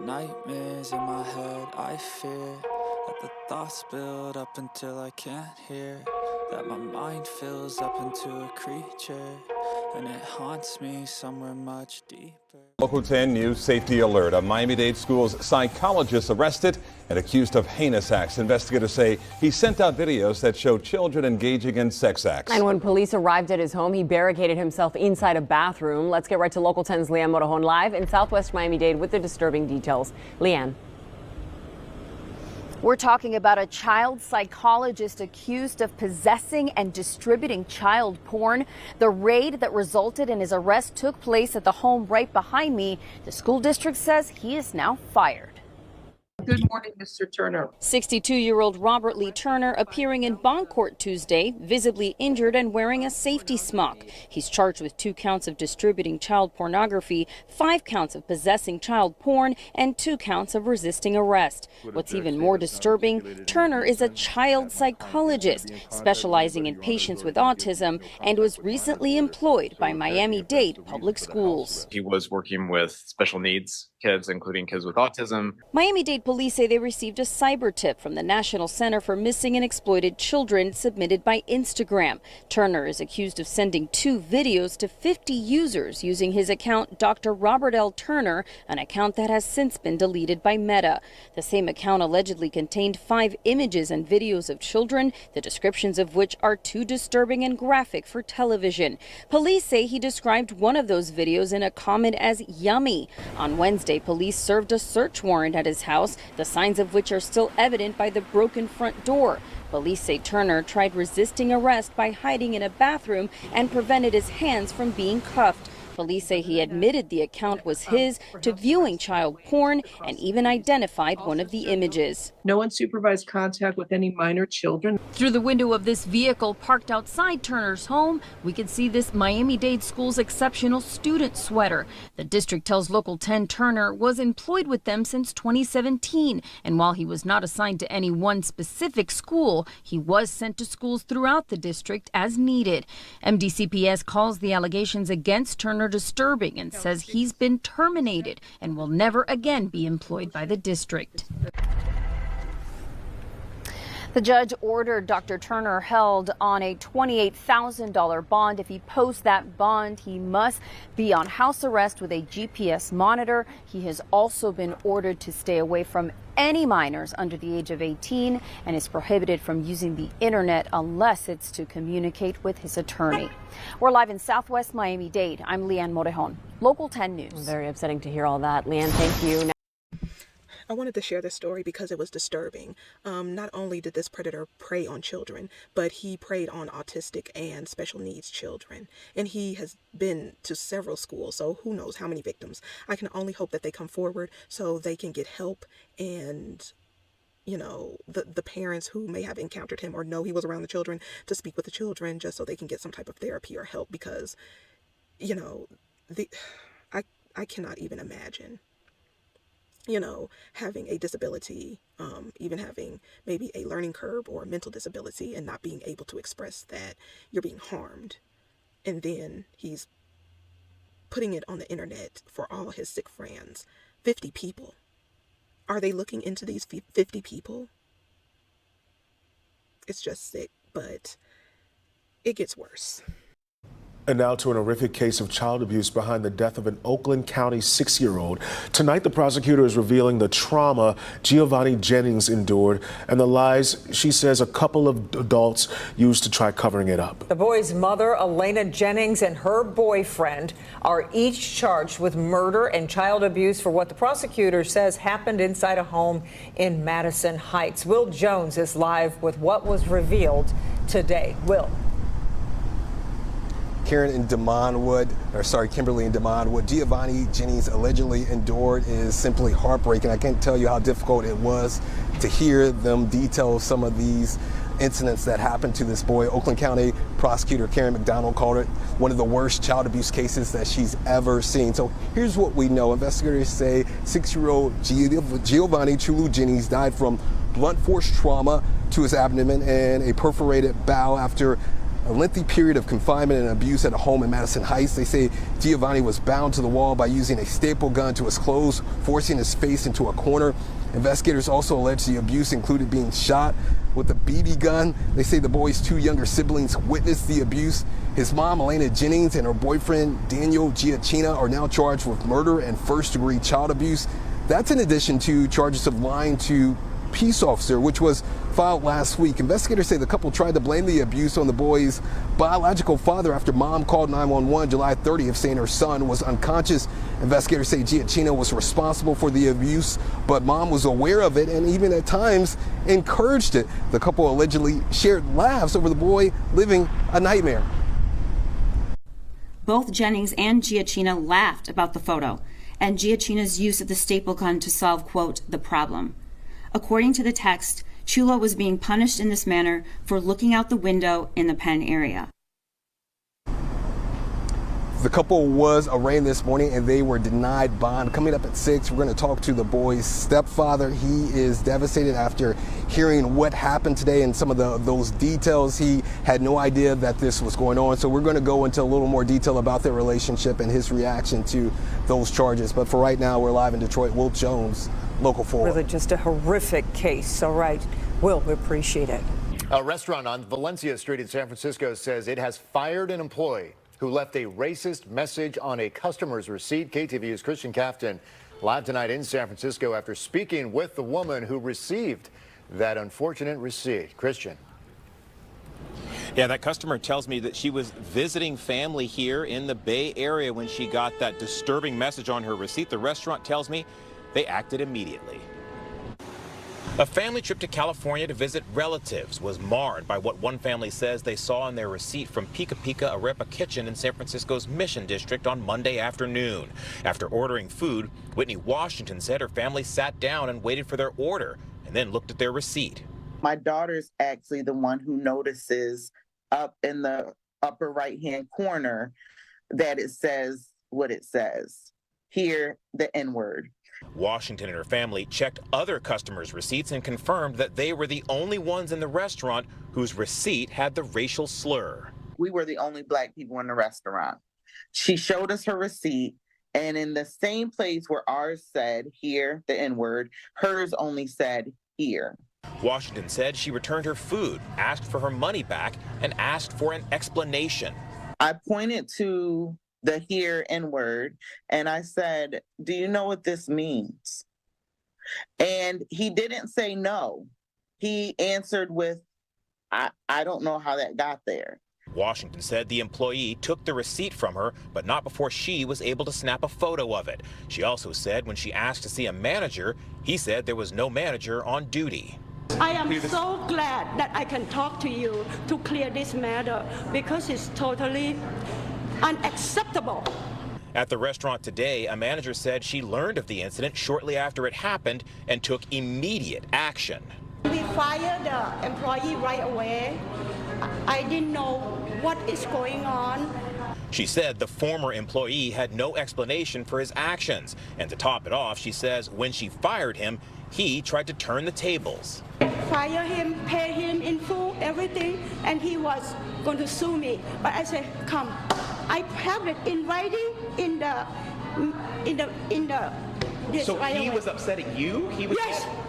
nightmares in my head, I fear that the thoughts build up until I can't hear, that my mind fills up into a creature, and it haunts me somewhere much deeper. Local 10 News safety alert. A Miami-Dade school's psychologist arrested and accused of heinous acts. Investigators say he sent out videos that show children engaging in sex acts. And when police arrived at his home, he barricaded himself inside a bathroom. Let's get right to Local 10's Leanne Motorhon live in Southwest Miami-Dade with the disturbing details. Leanne. We're talking about a child psychologist accused of possessing and distributing child porn. The raid that resulted in his arrest took place at the home right behind me. The school district says he is now fired. Good morning, Mr. Turner. 62-year-old Robert Lee Turner appearing in bond court Tuesday, visibly injured and wearing a safety smock. He's charged with 2 counts of distributing child pornography, 5 counts of possessing child porn, and 2 counts of resisting arrest. What's even more disturbing, Turner is a child psychologist specializing in patients with autism and was recently employed by Miami-Dade Public Schools. He was working with special needs kids, including kids with autism. Miami-Dade police say they received a cyber tip from the National Center for Missing and Exploited Children submitted by Instagram. Turner is accused of sending 2 videos to 50 users using his account Dr. Robert L. Turner, an account that has since been deleted by Meta. The same account allegedly contained 5 images and videos of children, the descriptions of which are too disturbing and graphic for television. Police say he described one of those videos in a comment as yummy. On Wednesday, police served a search warrant at his house, the signs of which are still evident by the broken front door. Police say Turner tried resisting arrest by hiding in a bathroom and prevented his hands from being cuffed. Police say he admitted the account was his to viewing child porn and even identified one of the images. No unsupervised contact with any minor children. Through the window of this vehicle parked outside Turner's home, we can see this Miami-Dade school's exceptional student sweater. The district tells Local 10 Turner was employed with them since 2017. And while he was not assigned to any one specific school, he was sent to schools throughout the district as needed. MDCPS calls the allegations against Turner disturbing and says he's been terminated and will never again be employed by the district. The judge ordered Dr. Turner held on a $28,000 bond. If he posts that bond, he must be on house arrest with a GPS monitor. He has also been ordered to stay away from any minors under the age of 18 and is prohibited from using the internet unless it's to communicate with his attorney. We're live in Southwest Miami-Dade. I'm Leanne Motorhon, Local 10 News. Very upsetting to hear all that. Leanne, thank you. I wanted to share this story because it was disturbing. Not only did this predator prey on children, but he preyed on autistic and special needs children. And he has been to several schools, so who knows how many victims. I can only hope that they come forward so they can get help and, you know, the parents who may have encountered him or know he was around the children to speak with the children just so they can get some type of therapy or help because, you know, I cannot even imagine, you know, having a disability, even having maybe a learning curve or a mental disability and not being able to express that you're being harmed. And then he's putting it on the internet for all his sick friends. 50 people. Are they looking into these 50 people? It's just sick, but it gets worse. And now to an horrific case of child abuse behind the death of an Oakland County 6-year-old. Tonight, the prosecutor is revealing the trauma Giovanni Jennings endured and the lies she says a couple of adults used to try covering it up. The boy's mother, Elena Jennings, and her boyfriend are each charged with murder and child abuse for what the prosecutor says happened inside a home in Madison Heights. Will Jones is live with what was revealed today. Will. Kimberly and Demond, what Giovanni Jennings allegedly endured is simply heartbreaking. I can't tell you how difficult it was to hear them detail some of these incidents that happened to this boy. Oakland County prosecutor Karen McDonald called it one of the worst child abuse cases that she's ever seen. So here's what we know. Investigators say 6-year-old Giovanni Chulu Jennings died from blunt force trauma to his abdomen and a perforated bowel after a lengthy period of confinement and abuse at a home in Madison Heights. They say Giovanni was bound to the wall by using a staple gun to his clothes, forcing his face into a corner. Investigators also allege the abuse included being shot with a BB gun. They say the boy's two younger siblings witnessed the abuse. His mom, Elena Jennings, and her boyfriend, Daniel Giacchina, are now charged with murder and first-degree child abuse. That's in addition to charges of lying to peace officer, which was filed last week. Investigators say the couple tried to blame the abuse on the boy's biological father after mom called 911 July 30th saying her son was unconscious. Investigators say Giacchino was responsible for the abuse, but mom was aware of it and even at times encouraged it. The couple allegedly shared laughs over the boy living a nightmare. Both Jennings and Giacchino laughed about the photo and Giacchino's use of the staple gun to solve, quote, the problem. According to the text, Chulo was being punished in this manner for looking out the window in the pen area. The couple was arraigned this morning and they were denied bond. Coming up at 6, we're going to talk to the boy's stepfather. He is devastated after hearing what happened today and some of those details. He had no idea that this was going on. So we're going to go into a little more detail about their relationship and his reaction to those charges. But for right now, we're live in Detroit. Will Jones, Local 4. Really just a horrific case. All right, Will, we appreciate it. A restaurant on Valencia Street in San Francisco says it has fired an employee who left a racist message on a customer's receipt. KTVU's Christian Cafton live tonight in San Francisco after speaking with the woman who received that unfortunate receipt. Christian. Yeah, that customer tells me that she was visiting family here in the Bay Area when she got that disturbing message on her receipt. The restaurant tells me they acted immediately. A family trip to California to visit relatives was marred by what one family says they saw on their receipt from Pika Pika Arepa Kitchen in San Francisco's Mission District on Monday afternoon. After ordering food, Whitney Washington said her family sat down and waited for their order and then looked at their receipt. My daughter's actually the one who notices up in the upper right-hand corner that it says what it says. Here, the N-word. Washington and her family checked other customers' receipts and confirmed that they were the only ones in the restaurant whose receipt had the racial slur. We were the only Black people in the restaurant. She showed us her receipt, and in the same place where ours said, here, the N-word, hers only said, here. Washington said she returned her food, asked for her money back, and asked for an explanation. I pointed to the here N-word, and I said, do you know what this means? And he didn't say no. He answered with, I don't know how that got there. Washington said the employee took the receipt from her, but not before she was able to snap a photo of it. She also said when she asked to see a manager, he said there was no manager on duty. I am so glad that I can talk to you to clear this matter because it's totally unacceptable. At the restaurant today, a manager said she learned of the incident shortly after it happened and took immediate action. We fired the employee right away. I didn't know what is going on. She said the former employee had no explanation for his actions. And to top it off, she says when she fired him, he tried to turn the tables. Fire him, pay him in full, everything, and he was going to sue me. But I said, come. I have it in writing in the So he was upsetting you?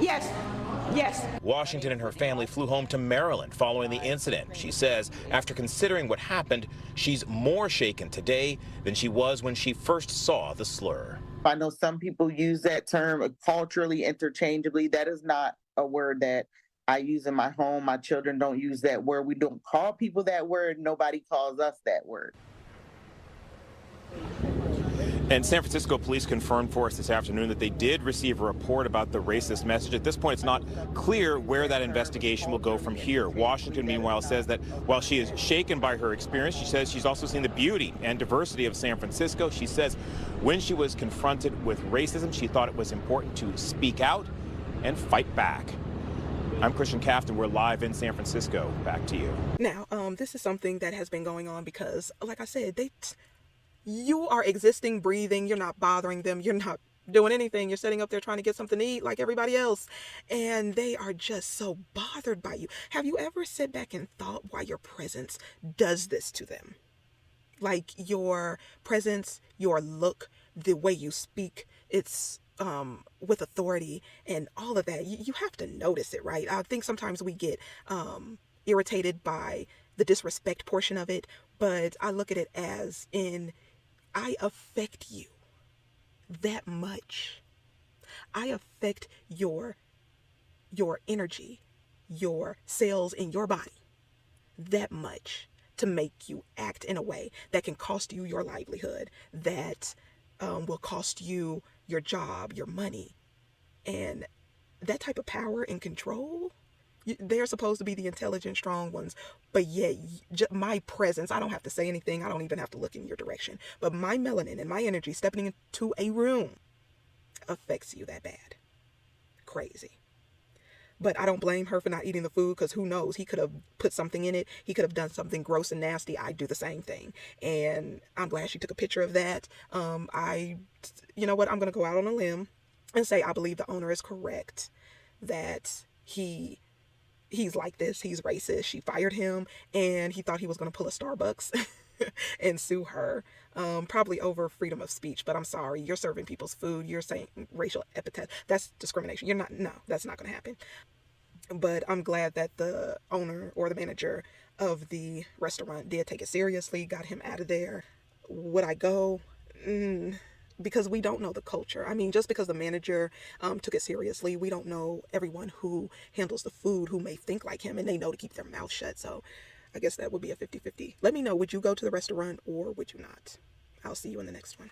Yes. Washington and her family flew home to Maryland following the incident. She says after considering what happened, she's more shaken today than she was when she first saw the slur. I know some people use that term culturally interchangeably. That is not a word that I use in my home. My children don't use that word. We don't call people that word. Nobody calls us that word. And San Francisco police confirmed for us this afternoon that they did receive a report about the racist message. At this point, it's not clear where that investigation will go from here. Washington, meanwhile, says that while she is shaken by her experience, she says she's also seen the beauty and diversity of San Francisco. She says when she was confronted with racism, she thought it was important to speak out and fight back. I'm Christian Cafton. We're live in San Francisco. Back to you. Now, this is something that has been going on because, like I said, you are existing, breathing, you're not bothering them, you're not doing anything. You're sitting up there trying to get something to eat like everybody else. And they are just so bothered by you. Have you ever sat back and thought why your presence does this to them? Like your presence, your look, the way you speak, it's with authority and all of that. You have to notice it, right? I think sometimes we get irritated by the disrespect portion of it, but I look at it as in, I affect you that much. I affect your energy, your cells in your body that much to make you act in a way that can cost you your livelihood, that will cost you your job, your money. And that type of power and control, they're supposed to be the intelligent, strong ones. But yet, my presence, I don't have to say anything. I don't even have to look in your direction. But my melanin and my energy stepping into a room affects you that bad. Crazy. But I don't blame her for not eating the food, because who knows? He could have put something in it. He could have done something gross and nasty. I'd do the same thing. And I'm glad she took a picture of that. You know what? I'm going to go out on a limb and say I believe the owner is correct, that he's like this. He's racist. She fired him, and he thought he was going to pull a Starbucks and sue her, probably over freedom of speech. But I'm sorry, you're serving people's food. You're saying racial epithets. That's discrimination. No, that's not going to happen. But I'm glad that the owner or the manager of the restaurant did take it seriously, got him out of there. Would I go? Because we don't know the culture. I mean, just because the manager took it seriously, we don't know everyone who handles the food who may think like him, and they know to keep their mouth shut. So I guess that would be a 50-50. Let me know, would you go to the restaurant or would you not? I'll see you in the next one.